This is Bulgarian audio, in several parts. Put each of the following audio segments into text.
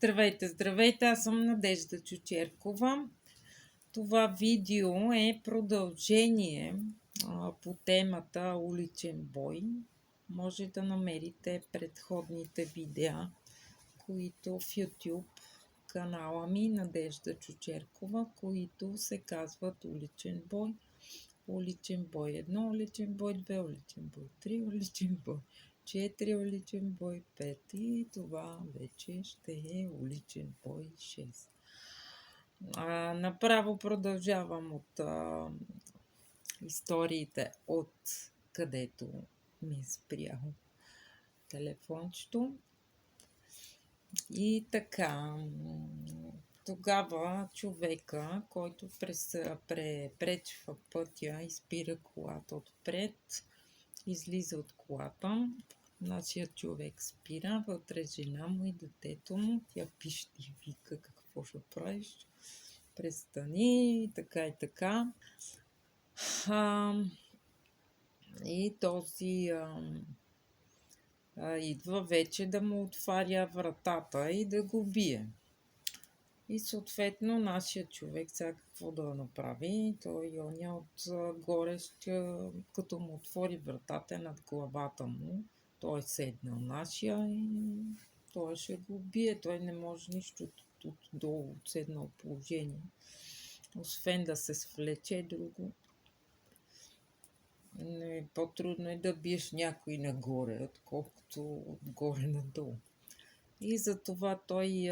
Здравейте, здравейте! Аз съм Надежда Чучеркова. Това видео е продължение по темата уличен бой. Може да намерите предходните видеа, които в YouTube канала ми Надежда Чучеркова, които се казват уличен бой. Уличен бой 1, уличен бой 2, уличен бой 3, уличен бой 4, уличен бой 5 и това вече ще е уличен бой 6. Направо продължавам от историите от където ми е спряло телефончето. И така, тогава човека, който препречва пътя и спира колата отпред, излиза от колата. Нашият човек спира, вътре жена му и детето му. Тя пищи и вика: какво ще правиш? Престани, и така. И този идва вече да му отваря вратата и да го бие. И съответно нашия човек сега какво да направи? Той оня отгоре, като му отвори вратата над главата му, той е седнал нашия и той ще го бие. Той не може нищо долу от седнал положение, освен да се свлече друго. По-трудно е да биеш някой нагоре, отколкото отгоре надолу. И затова той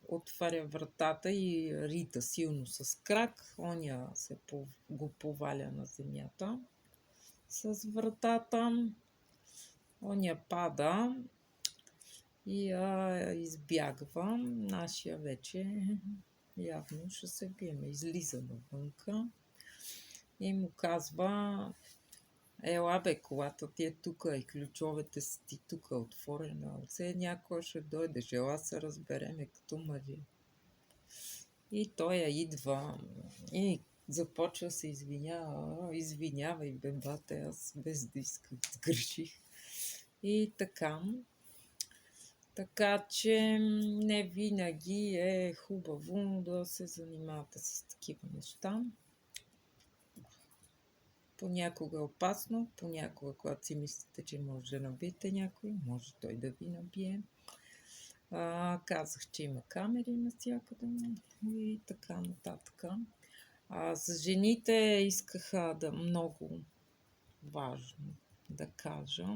отваря вратата и рита силно с крак. Оня го поваля на земята с вратата. Оня пада и избягва. Нашия вече явно ще се биеме. Излиза навънка и му казва: ела бе, колата ти е тука и ключовете са ти тука отворена. Все някой ще дойде, ела се разбереме като мъже. И той идва и започва се извинява. Извинявай, бе, бате, аз без да исках сгреших. И така. Така че не винаги е хубаво да се занимавате с такива неща. Понякога е опасно, понякога, когато си мислите, че може да набиете някой, може той да ви набие. Казах, че има камери навсякъде и така нататък. За жените искаха много важно да кажа,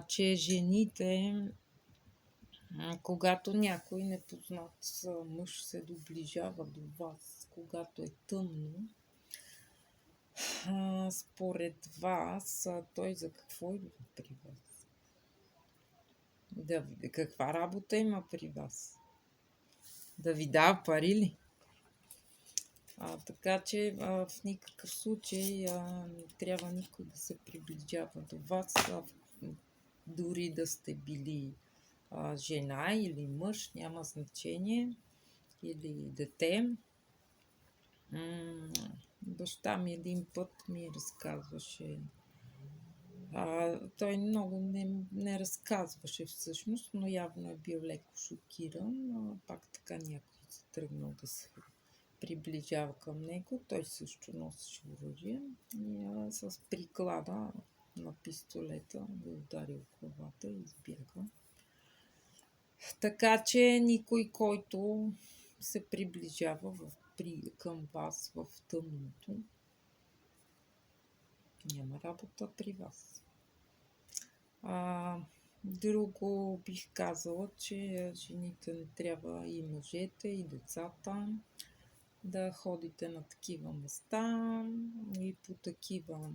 че жените, когато някой непознат мъж се доближава до вас, когато е тъмно, според вас, той за какво идва при вас? Каква работа има при вас? Да ви дава пари ли? Така че в никакъв случай не трябва никой да се приближава до вас, дори да сте били жена или мъж, няма значение, или дете. Баща ми един път ми разказваше. Той много не разказваше всъщност, но явно е бил леко шокиран. Пак така някой се тръгнал да се приближава към него. Той също носеше оръжие и с приклада на пистолета го ударил в главата и избяга. Така че никой, който се приближава към вас в тъмното, няма работа при вас. Друго бих казала, че жените не трябва, и мъжете, и децата, да ходите на такива места и по такива.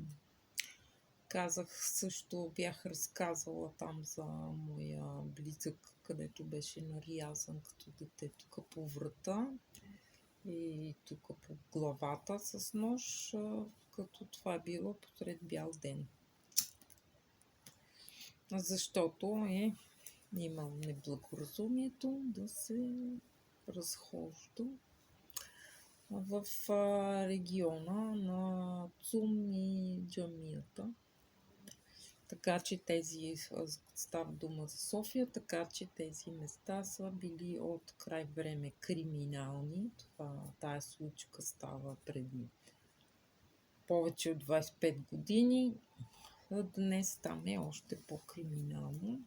Казах също, бях разказала там за моя близък, където беше нарязан като дете тук по врата и тук по главата с нож, като това е било посред бял ден. Защото е имал неблагоразумието да се разхожда в региона на ЦУМ и джамията. Така че тези, става дума за София, така че тези места са били от край време криминални. Тая случка става преди повече от 25 години. Днес там е още по-криминално.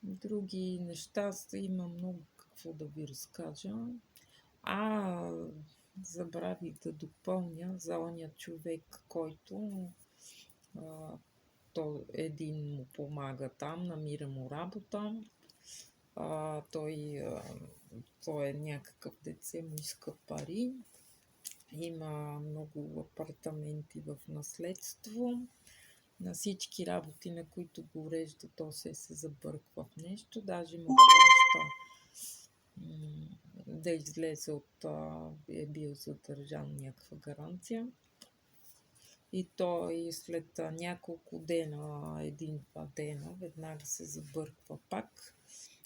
Други неща има много какво да ви разкажа. Забравих да допълня за ония човек, който един му помага там, намира му работа. Той е някакъв деце, му иска пари. Има много апартаменти в наследство. На всички работи, на които го урежда, то се забърква в нещо. Даже му плаща да излезе е бил задържан някаква гаранция. И той след няколко дена, 1-2 дена, веднага се забърква пак.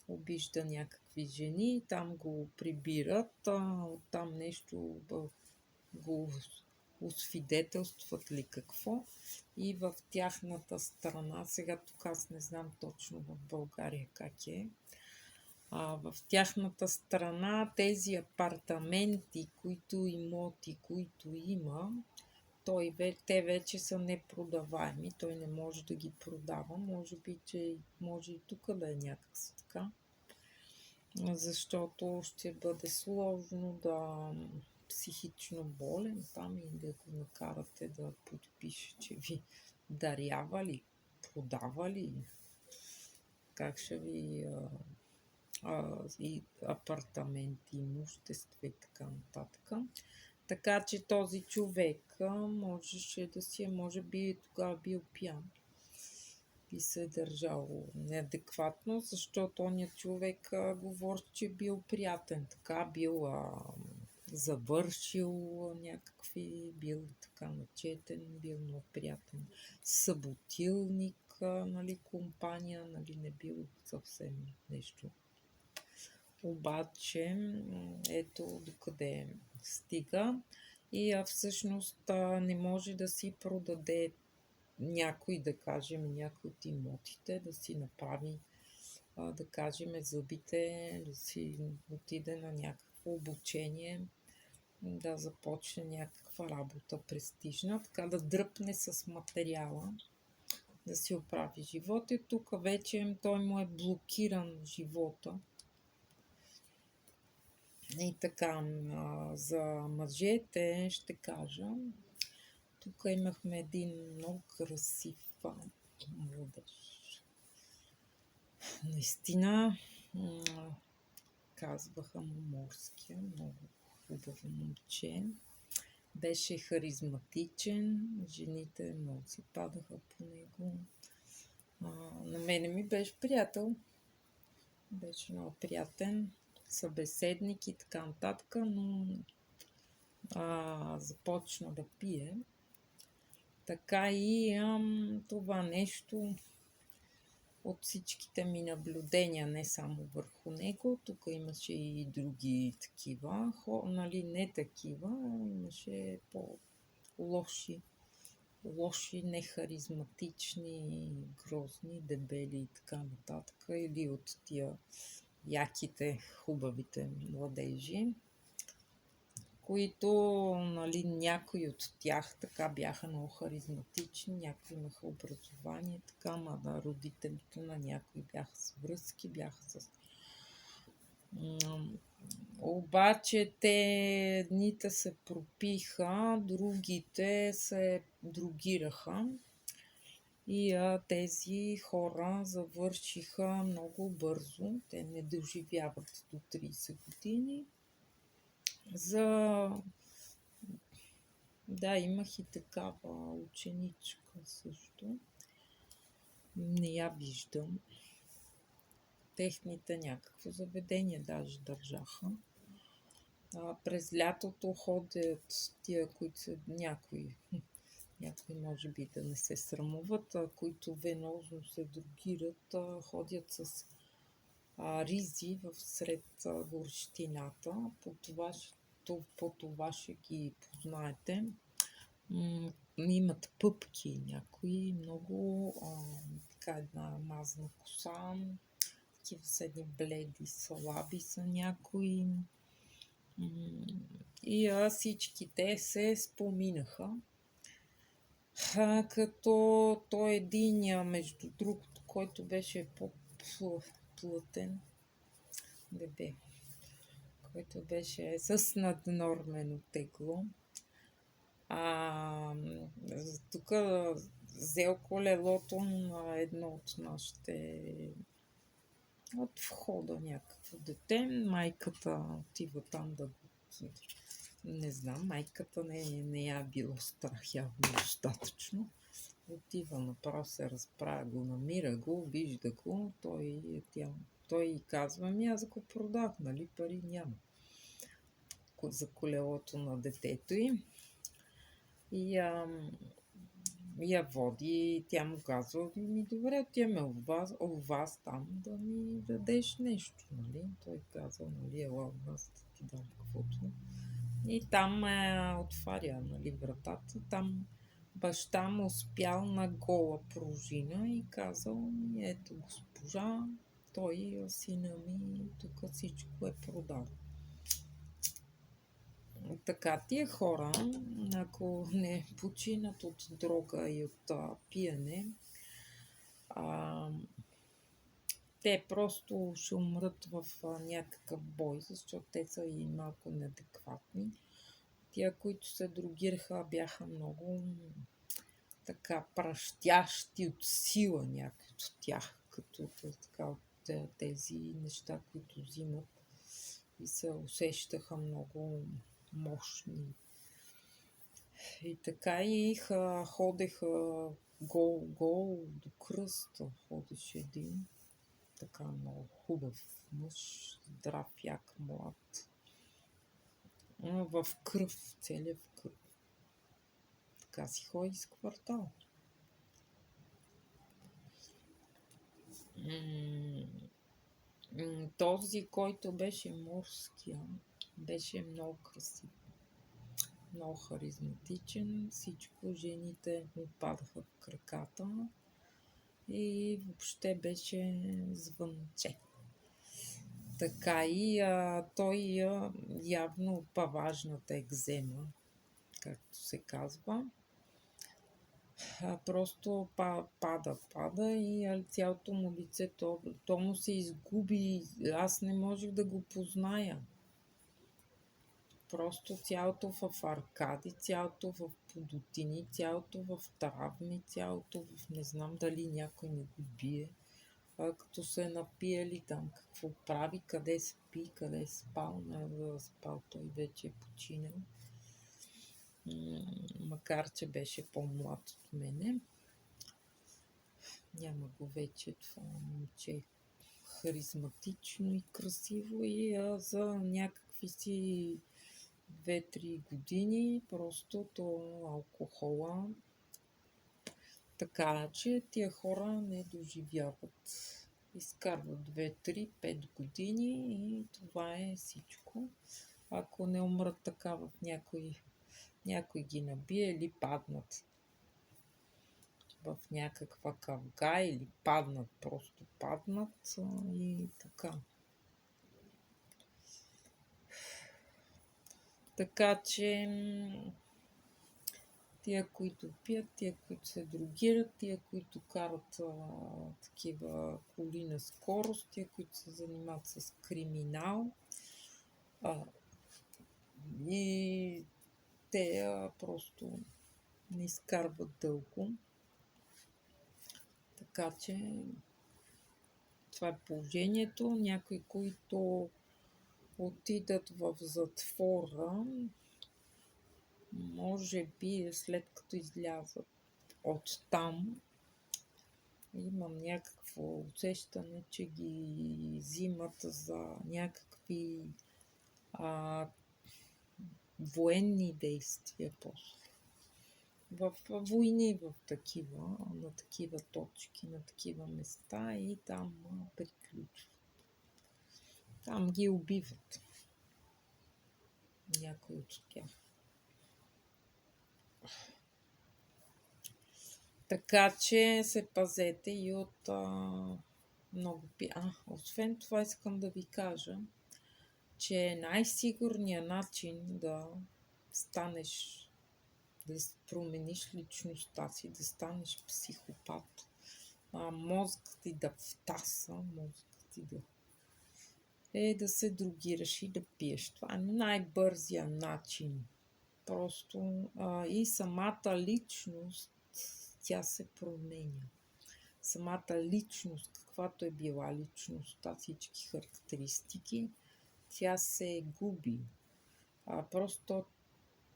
Обижда някакви жени, там го прибират, оттам нещо го освидетелстват ли какво. И в тяхната страна, сега тук аз не знам точно в България как е, в тяхната страна тези апартаменти, имоти, които има, те вече са непродаваеми. Той не може да ги продава. Може би, че може и тук да е някакси така. Защото ще бъде сложно да психично болен там и да го накарате да подпише, че ви дарявали, продавали, как ще ви и апартаменти, имущество и така нататък. Така че този човек можеше да си, може би тогава бил пиян и се е държал неадекватно, защото оният човек говори, че бил приятен, така бил завършил някакви, бил така начетен, бил много приятен съботилник, компания, не бил съвсем нещо. Обаче, ето докъде стига и всъщност не може да си продаде някой, да кажем, някой от имотите, да си направи, да кажем, зъбите, да си отиде на някакво обучение, да започне някаква работа престижна, така да дръпне с материала, да си оправи живота. И тук вече той му е блокиран живота. И така, за мъжете ще кажа, тук имахме един много красив младеж. Наистина, казваха му Морския, много хубаво момче. Беше харизматичен, жените много си падаха по него. На мене ми беше приятел, беше много приятен събеседник и така нататък, но започна да пие. Така и това нещо от всичките ми наблюдения, не само върху него, тук имаше и други такива, не такива, имаше по-лоши, нехаризматични, грозни, дебели и така нататък, или от тия яките, хубавите младежи, които, някои от тях така бяха много харизматични, някои имаха образование, така, родителите на някои бяха с връзки, обаче едните се пропиха, другите се другираха и тези хора завършиха много бързо. Те не доживяват до 30 години. Имах и такава ученичка също. Не я виждам. Техните някакво заведение даже държаха. През лятото ходят тия, които са някои може би да не се срамуват, които венозно се другират, ходят с ризи сред горещината. По това по това ще ги познаете. Имат пъпки някои, много така една мазна коса, такива са едни бледи, слаби са някои. И всички те се споминаха. Като той единия, между другото, който беше по-плътен, бебе, който беше с наднормено тегло. Тук взел колелото на едно от нашите от входа някакво дете. Майката отива там да го... Не знам, майката не я било страх явно достатъчно. Отива направо, се разправя, го намира го, вижда го, той казва, аз го продах, нали, пари няма за колелото на детето й. И я води, тя му казва, добре, отиваме у вас там да ми дадеш нещо, нали? Той казва, нали, ела у нас да ти дам каквото. И там отваря, нали, вратата, там баща му спял на гола пружина и казал, ето госпожа, той, сина ми, тук всичко е продал. Така, тия хора, ако не починат от дрога и от пиене, те просто ще умрат в някакъв бой, защото те са и малко неадекватни. Тия, които се дрогираха, бяха много така пращящи от сила някои от тях, като така от тези неща, които взимат и се усещаха много мощни. И така и ходеха гол до кръста, ходеше един така много хубав мъж, здрав, як, млад. В кръв, целия в кръв. Така си ходи с квартал. Този, който беше морския, беше много красив. Много харизматичен, всичко жените му падаха в краката и въобще беше звънче. Така и той явно паважната екзема, както се казва, просто пада и цялото му лице, то му се изгуби, аз не можех да го позная. Просто цялото в аркади, цялото в подотини, цялото в травми, цялото в не знам дали някой не го бие. Като се напиели там, какво прави, къде спи, къде е спал, не да спал, той вече е починал. Макар че беше по-млад от мене. Няма го вече това момче. Харизматично и красиво и за някакви си 2-3 години просто то алкохола. Така че тия хора не доживяват. Изкарват 2-3-5 години и това е всичко. Ако не умрат така в някой ги набие или паднат в някаква кавга или просто паднат и така. Така че тия, които пият, тия, които се дрогират, тия, които карат такива коли на скорост, тия, които се занимават с криминал и те просто не изкарват дълго. Така че това е положението. Някои, които отидат в затвора, може би след като излязат от там, имам някакво усещане, че ги взимат за някакви военни действия после. В войни, на такива точки, на такива места и там приключват. Там ги убиват. някой от тях. Така че се пазете и от много освен това искам да ви кажа, че най-сигурният начин да станеш, да промениш личността си, да станеш психопат, мозъкът ти да втаса, мозъкът ти да се другираш и да пиеш. Това е най-бързия начин. Просто и самата личност, тя се променя. Самата личност, каквато е била личността, всички характеристики, тя се губи. Просто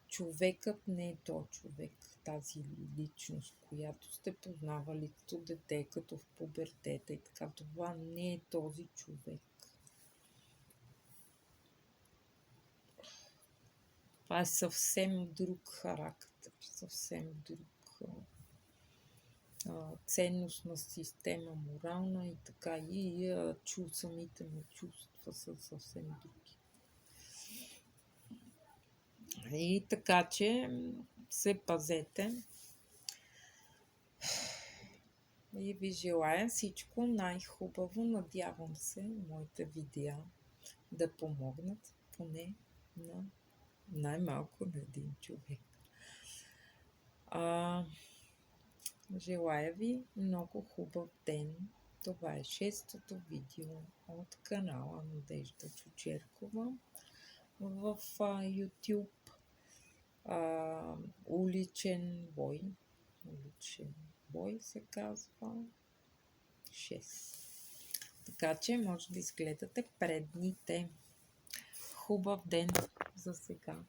човекът не е то човек, тази личност, която сте познавали като дете, като в пубертета и така. Това не е този човек. Това е съвсем друг характер, съвсем друг ценностна система, морална и така. И самите му чувства са съвсем други. И така, че се пазете и ви желая всичко най-хубаво. Надявам се моите видеа да помогнат поне на най-малко на един човек. Желая ви много хубав ден. Това е 6-то видео от канала Надежда Чучеркова в YouTube. Уличен бой. Уличен бой се казва 6. Така че може да изгледате предните. Хубав ден за сега.